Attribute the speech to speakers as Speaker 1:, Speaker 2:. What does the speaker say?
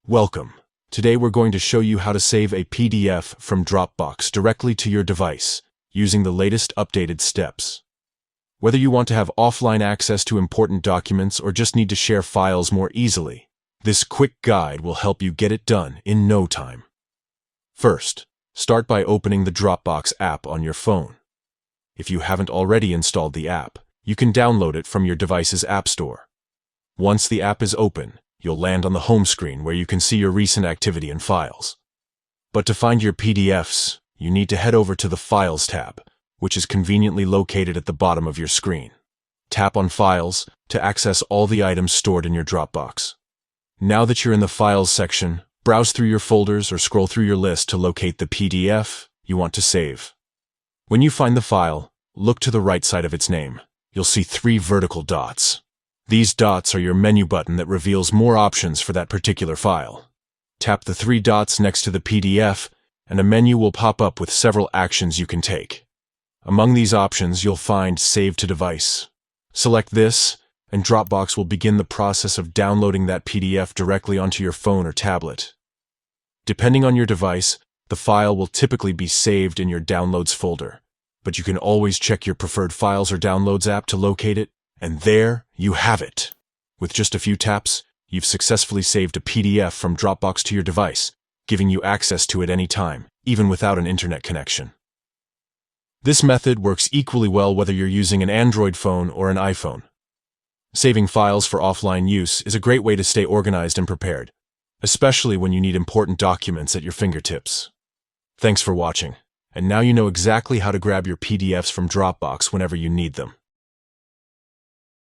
Speaker 1: Welcome. Today we're going to show you how to save a PDF from Dropbox directly to your device using the latest updated steps. Whether you want to have offline access to important documents or just need to share files more easily, this quick guide will help you get it done in no time. First, start by opening the Dropbox app on your phone. If you haven't already installed the app, you can download it from your device's app store. Once the app is open, you'll land on the home screen where you can see your recent activity and files. But to find your PDFs, you need to head over to the Files tab, which is conveniently located at the bottom of your screen. Tap on Files to access all the items stored in your Dropbox. Now that you're in the Files section, browse through your folders or scroll through your list to locate the PDF you want to save. When you find the file, look to the right side of its name. You'll see 3 vertical dots. These dots are your menu button that reveals more options for that particular file. Tap the 3 dots next to the PDF, and a menu will pop up with several actions you can take. Among these options, you'll find Save to Device. Select this, and Dropbox will begin the process of downloading that PDF directly onto your phone or tablet. Depending on your device, the file will typically be saved in your Downloads folder, but you can always check your preferred Files or Downloads app to locate it. And there you have it. With just a few taps, you've successfully saved a PDF from Dropbox to your device, giving you access to it anytime, even without an internet connection. This method works equally well whether you're using an Android phone or an iPhone. Saving files for offline use is a great way to stay organized and prepared, especially when you need important documents at your fingertips. Thanks for watching, and now you know exactly how to grab your PDFs from Dropbox whenever you need them.